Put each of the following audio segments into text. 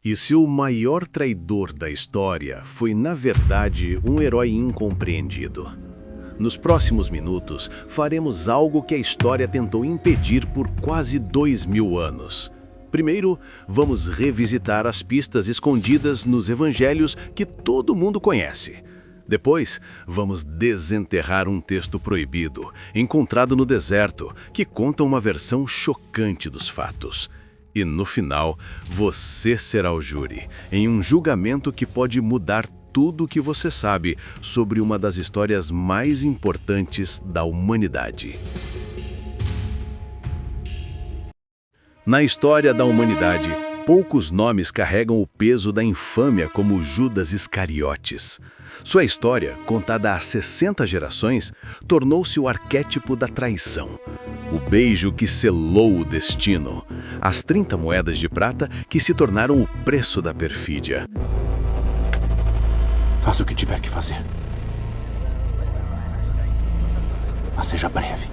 E se o maior traidor da história foi, na verdade, um herói incompreendido? Nos próximos minutos, faremos algo que a história tentou impedir por quase 2000 anos. Primeiro, vamos revisitar as pistas escondidas nos evangelhos que todo mundo conhece. Depois, vamos desenterrar um texto proibido, encontrado no deserto, que conta uma versão chocante dos fatos. E no final, você será o júri, em um julgamento que pode mudar tudo o que você sabe sobre uma das histórias mais importantes da humanidade. Na história da humanidade, poucos nomes carregam o peso da infâmia como Judas Iscariotes. Sua história, contada há 60 gerações, tornou-se o arquétipo da traição. O beijo que selou o destino. As 30 moedas de prata que se tornaram o preço da perfídia. Faça o que tiver que fazer. Mas seja breve.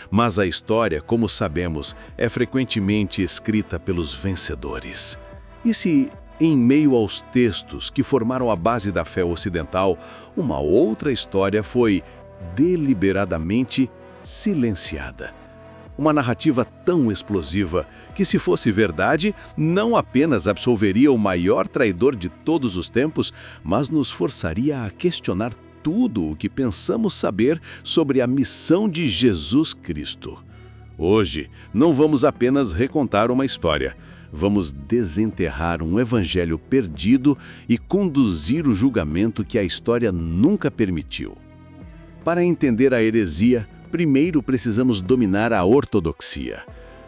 Mas a história, como sabemos, é frequentemente escrita pelos vencedores. E se, em meio aos textos que formaram a base da fé ocidental, uma outra história foi deliberadamente silenciada? Uma narrativa tão explosiva que, se fosse verdade, não apenas absolveria o maior traidor de todos os tempos, mas nos forçaria a questionar tudo o que pensamos saber sobre a missão de Jesus Cristo. Hoje, não vamos apenas recontar uma história. Vamos desenterrar um evangelho perdido e conduzir o julgamento que a história nunca permitiu. Para entender a heresia, primeiro precisamos dominar a ortodoxia.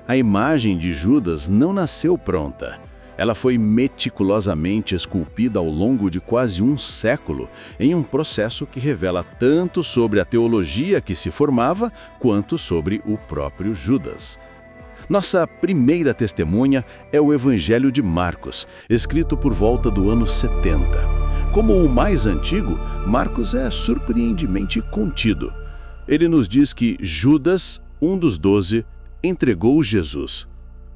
A imagem de Judas não nasceu pronta. Ela foi meticulosamente esculpida ao longo de quase um século, em um processo que revela tanto sobre a teologia que se formava, quanto sobre o próprio Judas. Nossa primeira testemunha é o Evangelho de Marcos, escrito por volta do ano 70. Como o mais antigo, Marcos é surpreendentemente contido. Ele nos diz que Judas, um dos 12, entregou Jesus.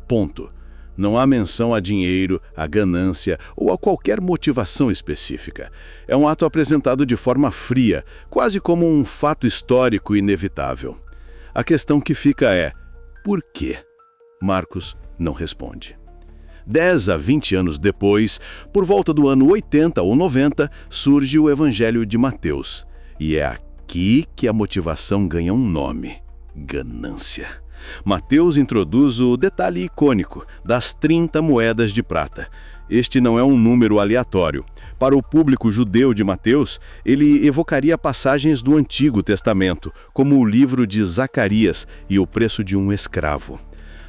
Ponto. Não há menção a dinheiro, a ganância ou a qualquer motivação específica. É um ato apresentado de forma fria, quase como um fato histórico inevitável. A questão que fica é: por quê? Marcos não responde. 10 a 20 anos depois, por volta do ano 80 ou 90, surge o Evangelho de Mateus. E é aqui que a motivação ganha um nome: ganância. Mateus introduz o detalhe icônico das 30 moedas de prata. Este não é um número aleatório. Para o público judeu de Mateus, ele evocaria passagens do Antigo Testamento, como o livro de Zacarias e o preço de um escravo.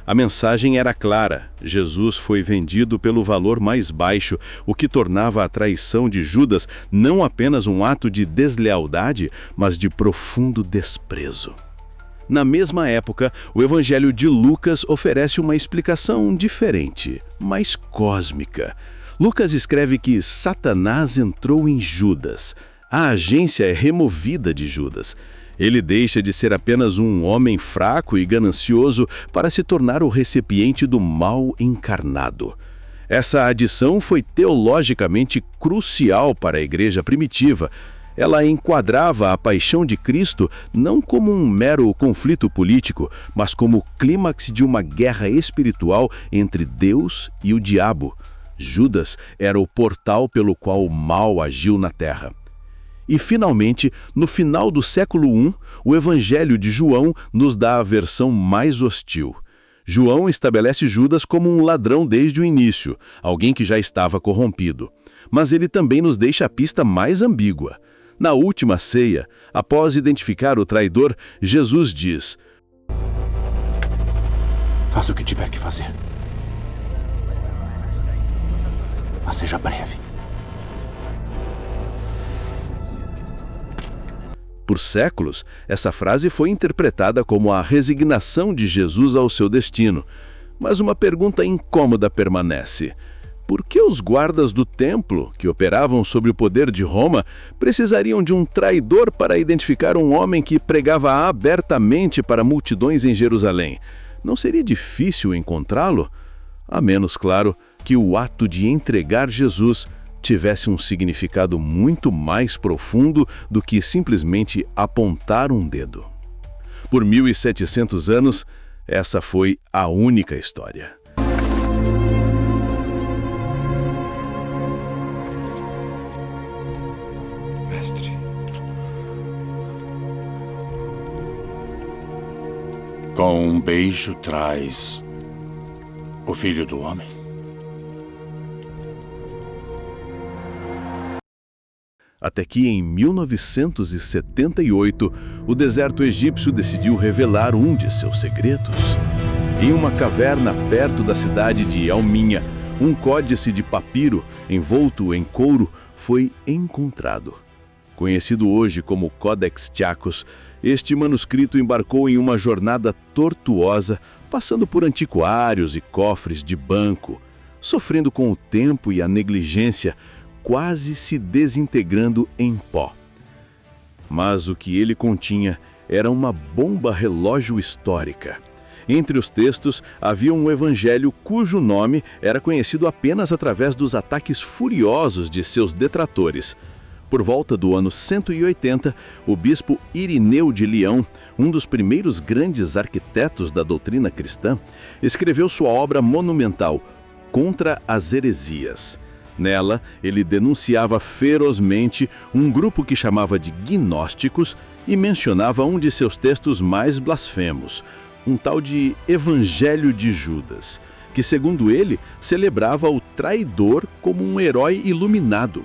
A mensagem era clara: Jesus foi vendido pelo valor mais baixo, o que tornava a traição de Judas não apenas um ato de deslealdade, mas de profundo desprezo. Na mesma época, o Evangelho de Lucas oferece uma explicação diferente, mais cósmica. Lucas escreve que Satanás entrou em Judas. A agência é removida de Judas. Ele deixa de ser apenas um homem fraco e ganancioso para se tornar o recipiente do mal encarnado. Essa adição foi teologicamente crucial para a igreja primitiva. Ela enquadrava a paixão de Cristo não como um mero conflito político, mas como o clímax de uma guerra espiritual entre Deus e o diabo. Judas era o portal pelo qual o mal agiu na terra. E, finalmente, no final do século I, o Evangelho de João nos dá a versão mais hostil. João estabelece Judas como um ladrão desde o início, alguém que já estava corrompido. Mas ele também nos deixa a pista mais ambígua. Na última ceia, após identificar o traidor, Jesus diz: Faça o que tiver que fazer. Mas seja breve. Por séculos, essa frase foi interpretada como a resignação de Jesus ao seu destino. Mas uma pergunta incômoda permanece: por que os guardas do templo, que operavam sob o poder de Roma, precisariam de um traidor para identificar um homem que pregava abertamente para multidões em Jerusalém? não seria difícil encontrá-lo? A menos, claro, que o ato de entregar Jesus tivesse um significado muito mais profundo do que simplesmente apontar um dedo. Por 1700 anos, essa foi a única história. Mestre. Com um beijo traz o Filho do Homem? Até que em 1978, o deserto egípcio decidiu revelar um de seus segredos. Em uma caverna perto da cidade de Elminha, um códice de papiro envolto em couro foi encontrado. Conhecido hoje como Codex Chacos, este manuscrito embarcou em uma jornada tortuosa, passando por antiquários e cofres de banco, sofrendo com o tempo e a negligência, quase se desintegrando em pó. Mas o que ele continha era uma bomba relógio histórica. Entre os textos havia um evangelho cujo nome era conhecido apenas através dos ataques furiosos de seus detratores. Por volta do ano 180, o bispo Irineu de Leão, um dos primeiros grandes arquitetos da doutrina cristã, escreveu sua obra monumental, Contra as Heresias. Nela, ele denunciava ferozmente um grupo que chamava de gnósticos e mencionava um de seus textos mais blasfemos, um tal de Evangelho de Judas, que, segundo ele, celebrava o traidor como um herói iluminado.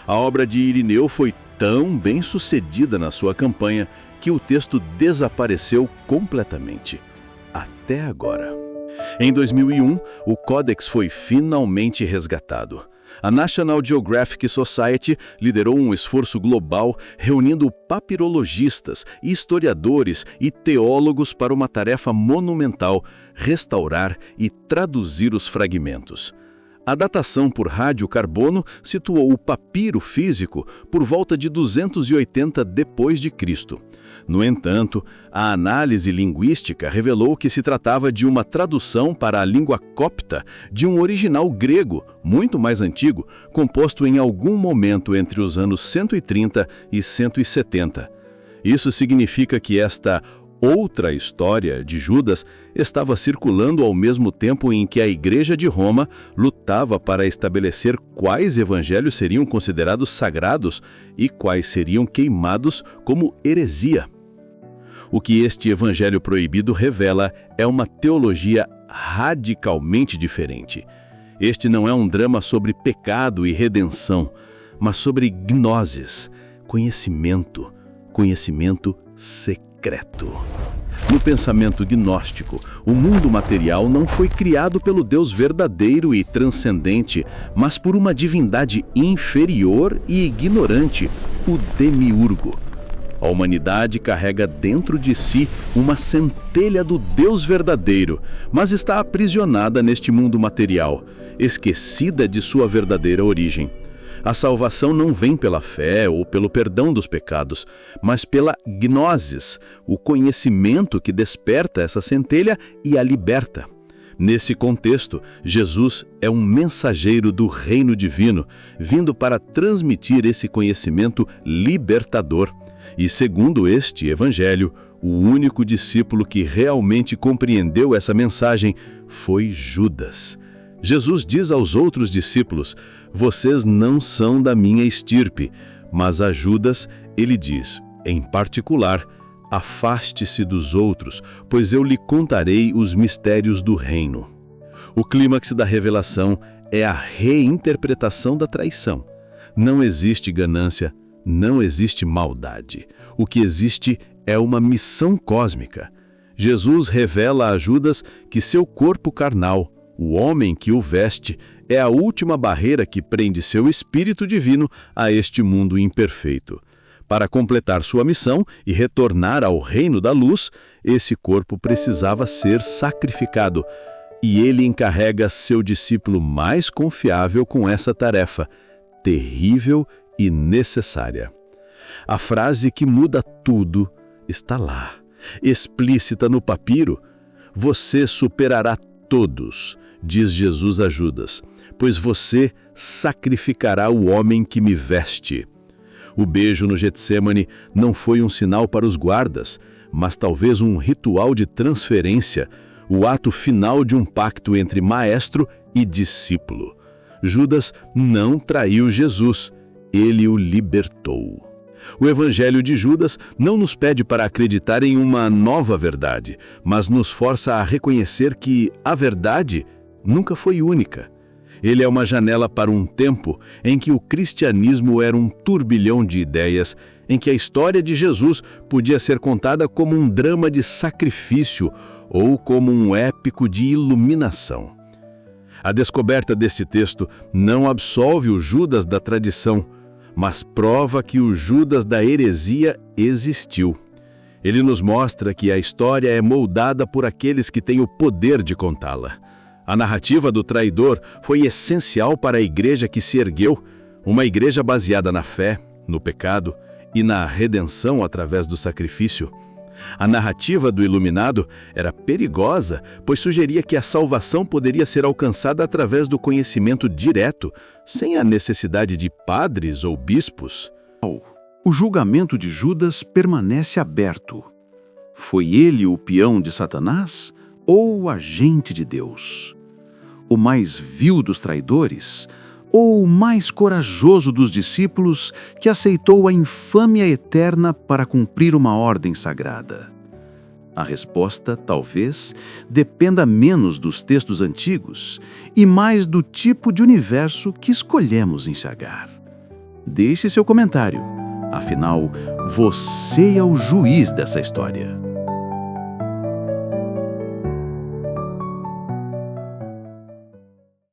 A obra de Irineu foi tão bem sucedida na sua campanha que o texto desapareceu completamente. Até agora. Em 2001, o Codex foi finalmente resgatado. A National Geographic Society liderou um esforço global reunindo papirologistas, historiadores e teólogos para uma tarefa monumental: restaurar e traduzir os fragmentos. A datação por radiocarbono situou o papiro físico por volta de 280 d.C. No entanto, a análise linguística revelou que se tratava de uma tradução para a língua copta de um original grego, muito mais antigo, composto em algum momento entre os anos 130 e 170. Isso significa que esta outra história de Judas estava circulando ao mesmo tempo em que a Igreja de Roma lutava para estabelecer quais evangelhos seriam considerados sagrados e quais seriam queimados como heresia. O que este evangelho proibido revela é uma teologia radicalmente diferente. Este não é um drama sobre pecado e redenção, mas sobre gnosis, conhecimento secreto. No pensamento gnóstico, o mundo material não foi criado pelo Deus verdadeiro e transcendente, mas por uma divindade inferior e ignorante, o demiurgo. A humanidade carrega dentro de si uma centelha do Deus verdadeiro, mas está aprisionada neste mundo material, esquecida de sua verdadeira origem. A salvação não vem pela fé ou pelo perdão dos pecados, mas pela gnosis, o conhecimento que desperta essa centelha e a liberta. Nesse contexto, Jesus é um mensageiro do reino divino, vindo para transmitir esse conhecimento libertador. E segundo este evangelho, o único discípulo que realmente compreendeu essa mensagem foi Judas. Jesus diz aos outros discípulos: vocês não são da minha estirpe, mas a Judas ele diz, em particular: afaste-se dos outros, pois eu lhe contarei os mistérios do reino. O clímax da revelação é a reinterpretação da traição. Não existe ganância, não existe maldade. O que existe é uma missão cósmica. Jesus revela a Judas que seu corpo carnal, o homem que o veste, é a última barreira que prende seu espírito divino a este mundo imperfeito. Para completar sua missão e retornar ao reino da luz, esse corpo precisava ser sacrificado. E ele encarrega seu discípulo mais confiável com essa tarefa, terrível e necessária. A frase que muda tudo está lá, explícita no papiro. Você superará todos, diz Jesus a Judas, pois você sacrificará o homem que me veste. O beijo no Getsêmani não foi um sinal para os guardas, mas talvez um ritual de transferência, o ato final de um pacto entre maestro e discípulo. Judas não traiu Jesus, ele o libertou. O Evangelho de Judas não nos pede para acreditar em uma nova verdade, mas nos força a reconhecer que a verdade nunca foi única. Ele é uma janela para um tempo em que o cristianismo era um turbilhão de ideias, em que a história de Jesus podia ser contada como um drama de sacrifício ou como um épico de iluminação. A descoberta deste texto não absolve o Judas da tradição, mas prova que o Judas da heresia existiu. Ele nos mostra que a história é moldada por aqueles que têm o poder de contá-la. A narrativa do traidor foi essencial para a igreja que se ergueu, uma igreja baseada na fé, no pecado e na redenção através do sacrifício. A narrativa do iluminado era perigosa, pois sugeria que a salvação poderia ser alcançada através do conhecimento direto, sem a necessidade de padres ou bispos. O julgamento de Judas permanece aberto. Foi ele o peão de Satanás ou o agente de Deus? O mais vil dos traidores ou o mais corajoso dos discípulos que aceitou a infâmia eterna para cumprir uma ordem sagrada? A resposta, talvez, dependa menos dos textos antigos e mais do tipo de universo que escolhemos enxergar. Deixe seu comentário. Afinal, você é o juiz dessa história.